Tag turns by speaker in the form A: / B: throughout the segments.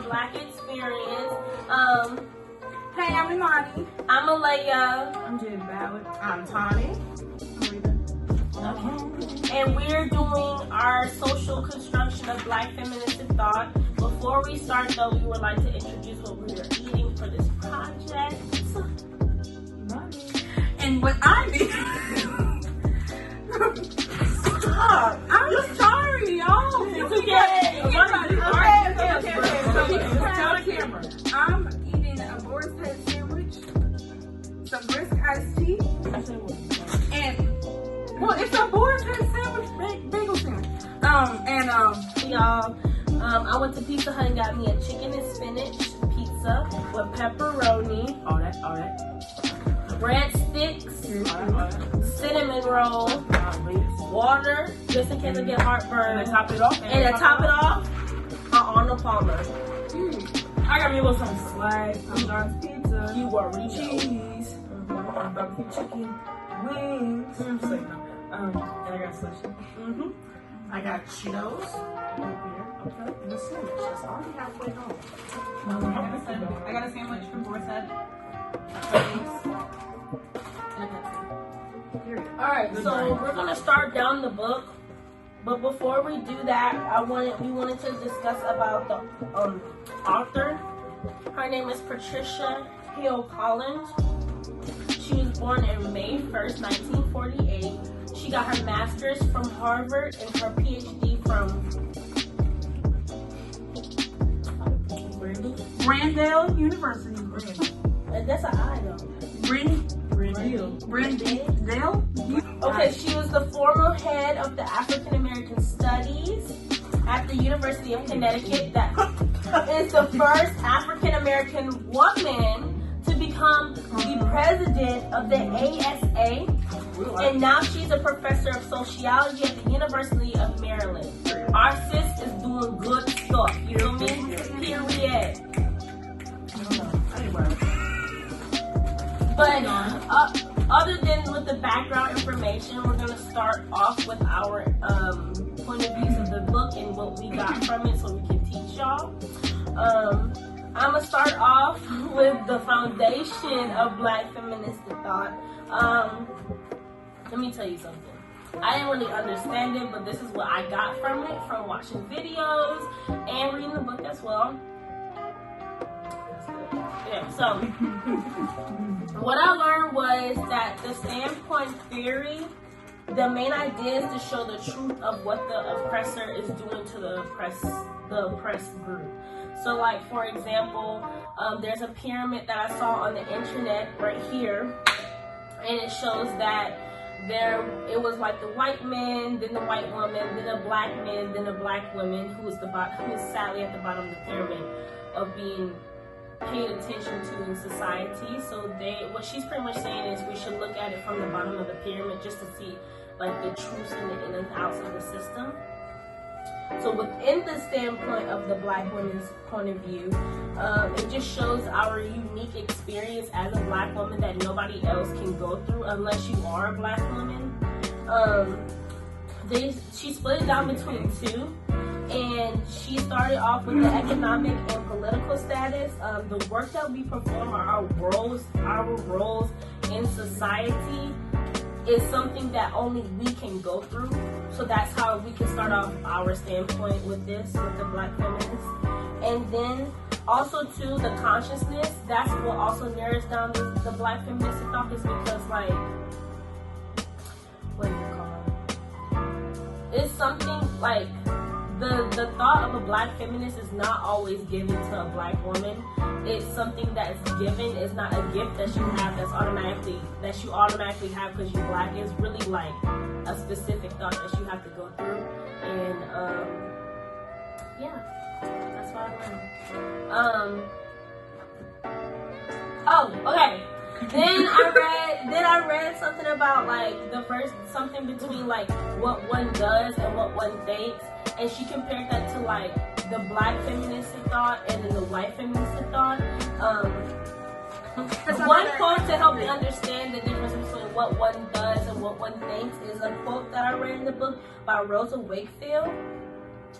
A: Black experience.
B: Hey, I'm Imani.
A: I'm Alaya.
B: I'm Jen Ballard.
C: I'm Tani.
A: Okay. And we're doing our social construction of Black feminism thought. Before we start, though, we would like to introduce what we are eating for this project.
B: And what I need. Stop. I'm sorry, y'all.
A: It's okay.
B: Okay. Tell the camera. I'm eating a Boar's Head sandwich, some brisk iced tea, and it's a Boar's Head sandwich, bagel sandwich.
A: Y'all, I went to Pizza Hut and got me a chicken and spinach pizza with pepperoni,
C: All that.
A: breadsticks, cinnamon roll, water, just in case I get heartburn,
C: And to top it off,
A: and to top it off, an Arnold Palmer.
C: I got me a little something slack, John's pizza,
A: You were reaching.
C: cheese, barbecue chicken, wings. And I got sushi.
D: I got Cheetos
C: Okay.
D: and a sandwich. That's already halfway home.
B: I got a sandwich from Boar's Head.
A: Alright, so we're gonna start down the book. But before we do that, we wanted to discuss about the author. Her name is Patricia Hill Collins. She was born on May 1st, 1948. She got her master's from Harvard and her PhD from
B: Brandale University.
A: that's an I though.
B: Brandale?
A: Okay, she was the former head of the African American Studies at the University of Connecticut. That is the first African American woman to become the president of the ASA. And now she's a professor of sociology at the University of Maryland. Our sis is doing good stuff. You know what I mean? Period. But other than with the background information, we're gonna start off with our point of views of the book and what we got from it, so we can teach y'all. I'm gonna start off with the foundation of Black feminist thought. Let me tell you something. I didn't really understand it, but this is what I got from it, from watching videos and reading the book as well. Yeah, so what I learned was that the standpoint theory, the main idea is to show the truth of what the oppressor is doing to the oppressed group. So, like, for example, there's a pyramid that I saw on the internet right here, and it shows that it was like the white man, then the white woman, then a black man, then a black woman who is sadly at the bottom of the pyramid of being paid attention to in society. So what she's pretty much saying is we should look at it from the bottom of the pyramid just to see like the truths in the in and outs of the system. So within the standpoint of the Black women's point of view, it just shows our unique experience as a Black woman that nobody else can go through unless you are a Black woman. She split it down between two, and she started off with the economic and political status. The work that we perform, our roles in society, is something that only we can go through. So that's how we can start off our standpoint with this, with the Black feminists. And then also too, the consciousness, that's what also narrows down the Black feminist thought, is because like, what do you call it? It's something like, the thought of a Black feminist is not always given to a Black woman. It's something that's given. It's not a gift that you have that you automatically have because you're Black. It's really like a specific thought that you have to go through. And yeah, that's what I learned. Okay. Then I read something about like something between like what one does and what one thinks. And she compared that to like the Black feminist thought and then the white feminist thought. One quote to help me understand the difference between what one does and what one thinks is a quote that I read in the book by Rosa Wakefield.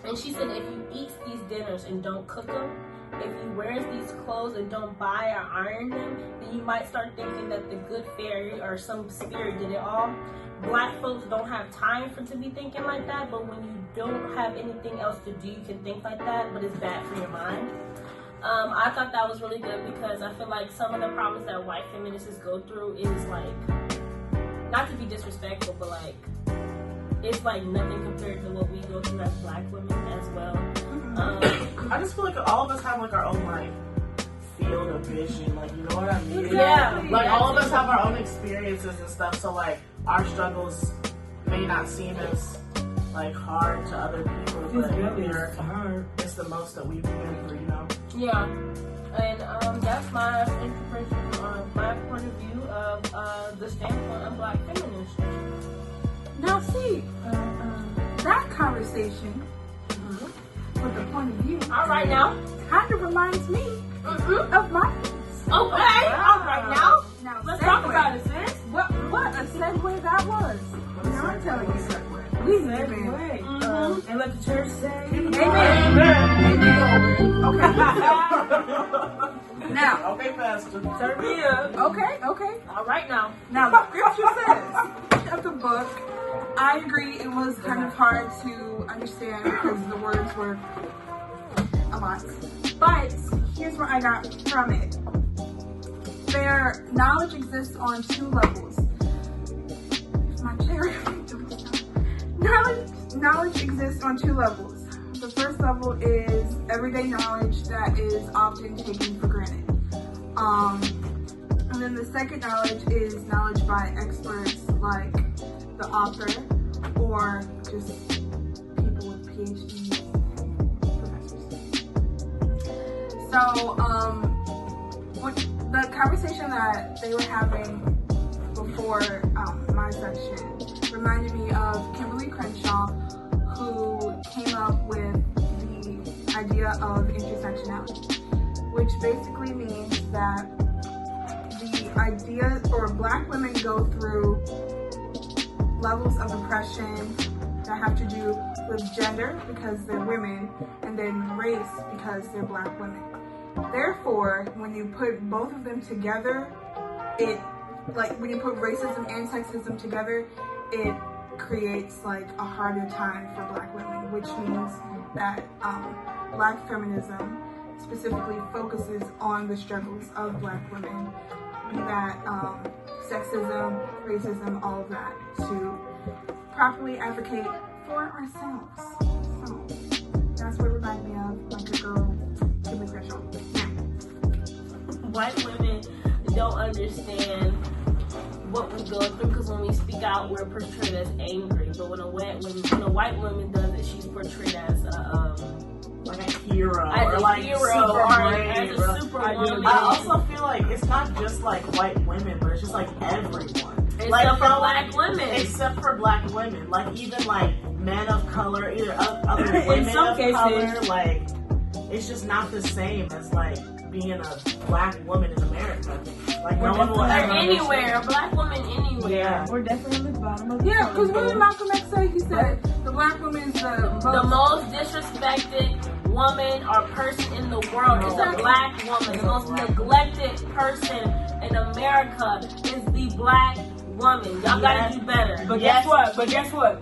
A: And she said if you eat these dinners and don't cook them, if you wear these clothes and don't buy or iron them, then you might start thinking that the good fairy or some spirit did it all. Black folks don't have time to be thinking like that, but when you don't have anything else to do, you can think like that, but it's bad for your mind. I thought that was really good because I feel like some of the problems that white feminists go through is like, not to be disrespectful, but like, it's like nothing compared to what we go through as black women as well.
D: I just feel like all of us have like our own like field of vision, like, you know what I mean?
A: Yeah.
D: Like all of us have our own experiences and stuff, so like our struggles may not seem as like hard to other people, but it's the most that we've been through, you know?
A: Yeah. And that's my interpretation, my point of view of the standpoint of black feminists.
B: Now see, that conversation with the point of view.
A: All right now.
B: Kind of reminds me of my face.
A: Okay. All right now.
B: Now
A: Let's talk about it, sis.
B: What a segue that was. Now I'm telling you. We live in.
C: And let the church say,
B: Amen. Okay. Now.
D: Okay, Pastor.
C: turn me up.
B: Okay.
A: All right now.
B: Now the scripture says of the book, I agree it was kind of hard to understand because the words were a lot. But here's what I got from it. Their knowledge exists on two levels. My chair. Knowledge exists on two levels. The first level is everyday knowledge that is often taken for granted. And then the second knowledge is knowledge by experts like the author or just people with PhDs and professors. So, the conversation that they were having before my section reminded me of Kimberly Crenshaw, who came up with the idea of intersectionality, which basically means that the idea, or black women go through levels of oppression that have to do with gender because they're women, and then race because they're black women. Therefore, when you put both of them together, when you put racism and sexism together, it creates like a harder time for black women, which means that black feminism specifically focuses on the struggles of black women, be that sexism, racism, all of that, to properly advocate for ourselves. So that's what reminded me of like a girl, Kimberly Crenshaw.
A: White women don't understand what we go through because when we speak out, we're portrayed as angry. But when a white woman does it, she's portrayed as
D: like a hero,
A: as
D: or
A: a
D: like
A: hero,
D: super
A: or
D: brave,
A: as a superwoman.
D: I also feel like it's not just like white women, but it's just like everyone.
A: Except for black women.
D: Except for black women. Like even like men of color, either other women
C: some
D: of
C: cases.
D: color, like it's just not the same as like being a black woman in America. Like no one will
A: Or
D: ever
A: anywhere, a black woman anywhere.
D: Yeah.
C: We're definitely on the bottom of the
B: Yeah, because what did Malcolm X say? He said the black woman's
A: The most disrespected woman or person in the world is a black woman. The most neglected person in America is the black woman. Y'all gotta do better.
C: But guess what?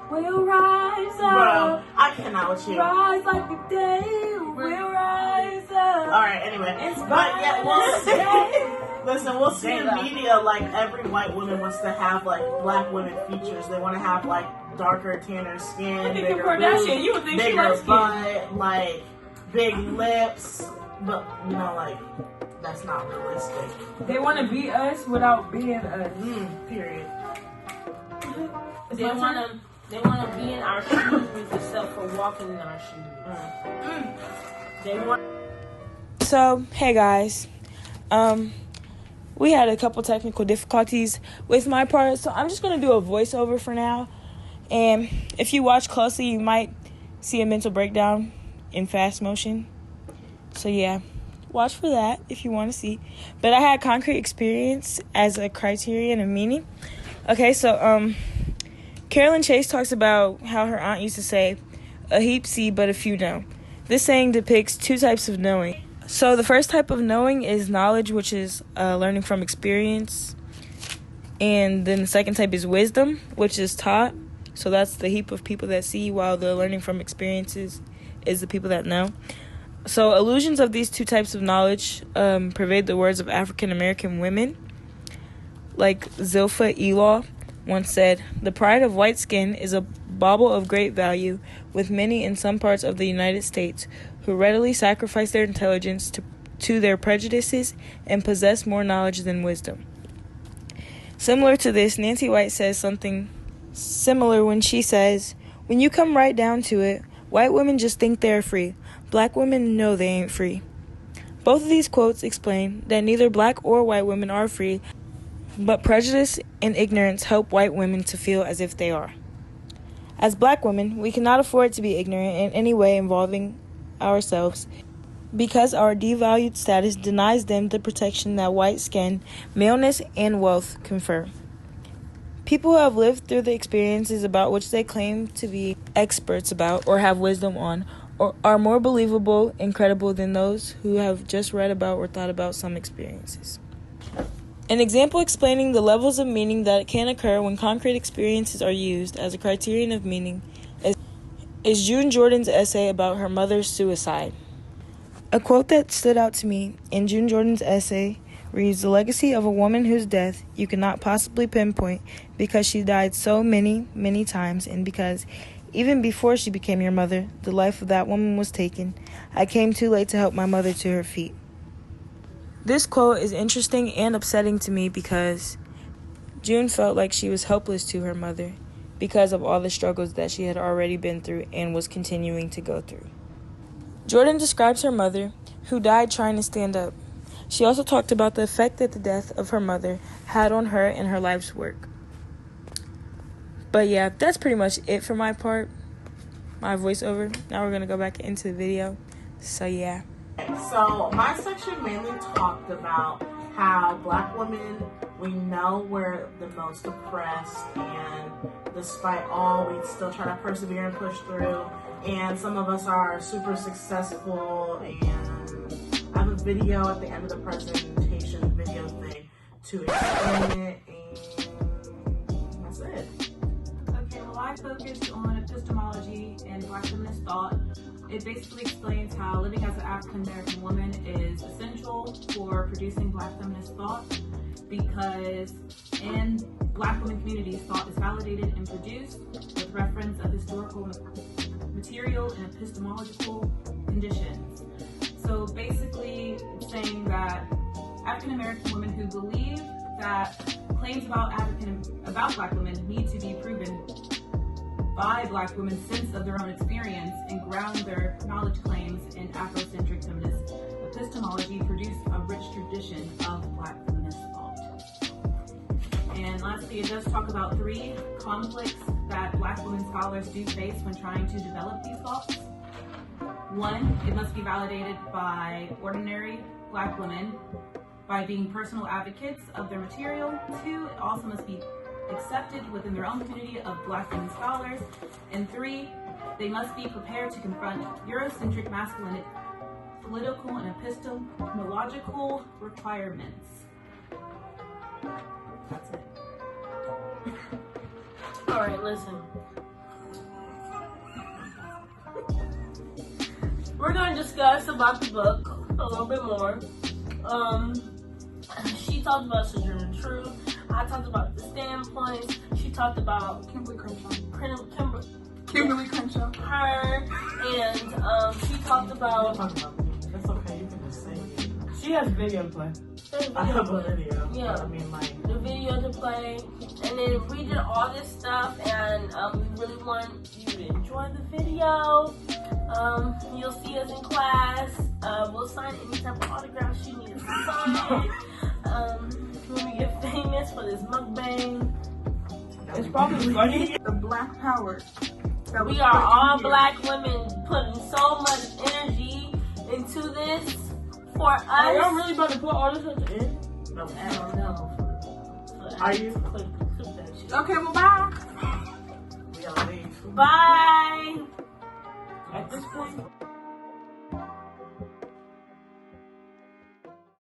C: We'll rise up.
D: Bro, I cannot with you.
C: Rise like the day. We'll rise up.
D: Alright, anyway. But yeah, we'll see in media, like every white woman wants to have like black women features. They want to have like darker, tanner skin, bigger boobs,
C: you would think she
D: bigger
C: likes
D: butt, like big lips. But you know, like that's not realistic.
C: They want to be us without being us.
D: Period.
A: They wanna be in our shoes except for walking in our shoes. They want.
E: So, hey guys, we had a couple technical difficulties with my part, so I'm just going to do a voiceover for now, and if you watch closely, you might see a mental breakdown in fast motion, so yeah, watch for that if you want to see, but I had concrete experience as a criterion of meaning. Okay, so, Carolyn Chase talks about how her aunt used to say, a heap see, but a few know. This saying depicts two types of knowing. So the first type of knowing is knowledge, which is learning from experience. And then the second type is wisdom, which is taught. So that's the heap of people that see, while the learning from experiences is the people that know. So illusions of these two types of knowledge pervade the words of African American women. Like Zilpha Elaw once said, "The pride of white skin is a bauble of great value, with many in some parts of the United States who readily sacrifice their intelligence to their prejudices and possess more knowledge than wisdom." Similar to this, Nancy White says something similar when she says, "When you come right down to it, white women just think they're free. Black women know they ain't free." Both of these quotes explain that neither black or white women are free, but prejudice and ignorance help white women to feel as if they are. As black women, we cannot afford to be ignorant in any way involving ourselves, because our devalued status denies them the protection that white skin, maleness, and wealth confer. People who have lived through the experiences about which they claim to be experts about or have wisdom on are more believable and credible than those who have just read about or thought about some experiences. An example explaining the levels of meaning that can occur when concrete experiences are used as a criterion of meaning is June Jordan's essay about her mother's suicide. A quote that stood out to me in June Jordan's essay reads, "The legacy of a woman whose death you cannot possibly pinpoint because she died so many, many times, and because even before she became your mother, the life of that woman was taken. I came too late to help my mother to her feet." This quote is interesting and upsetting to me because June felt like she was helpless to her mother because of all the struggles that she had already been through and was continuing to go through. Jordan describes her mother, who died trying to stand up. She also talked about the effect that the death of her mother had on her and her life's work. But yeah, that's pretty much it for my part, my voiceover. Now we're going to go back into the video. So yeah.
D: So my section mainly talked about how black women, we know we're the most oppressed, and despite all, we still try to persevere and push through, and some of us are super successful, and I have a video at the end of the presentation, video thing, to explain it, and that's it.
B: Okay, well, I focused on epistemology and Black feminist thought. It basically explains how living as an African American woman is essential for producing Black feminist thought, because in Black women communities, thought is validated and produced with reference of historical material and epistemological conditions. So basically, it's saying that African American women who believe that claims about Black women need to be proven by Black women's sense of their own experience and ground their knowledge claims in Afrocentric feminist epistemology produced a rich tradition of Black feminist thought. And lastly, it does talk about 3 conflicts that Black women scholars do face when trying to develop these thoughts. 1, it must be validated by ordinary Black women by being personal advocates of their material. 2, it also must be accepted within their own community of Black women scholars. And 3, they must be prepared to confront Eurocentric masculinity, political and epistemological requirements. That's it.
A: All right, listen. We're going to discuss about the book a little bit more. She talked about Sojourner Truth. I talked about the standpoints. She talked about
B: Kimberly Crenshaw.
A: Her, and she talked about.
D: That's okay, you can just say it.
C: She has video to play.
D: I have a video.
A: Yeah.
D: But I mean, like,
A: The video to play, and then if we did all this stuff, and we really want you to enjoy the video. You'll see us in class. We'll sign any type of autographs you need us to sign. When we get famous for this mukbang,
C: It's probably funny.
B: The Black Power. that was
A: we are
B: put in
A: all
B: here.
A: Black women putting so much energy into this for us.
C: Are y'all really about to put all this at the end?
D: no.
A: I don't know.
D: Are you?
A: Click that shit.
B: Okay, well, bye.
D: We gotta leave.
A: Bye.
C: At this point,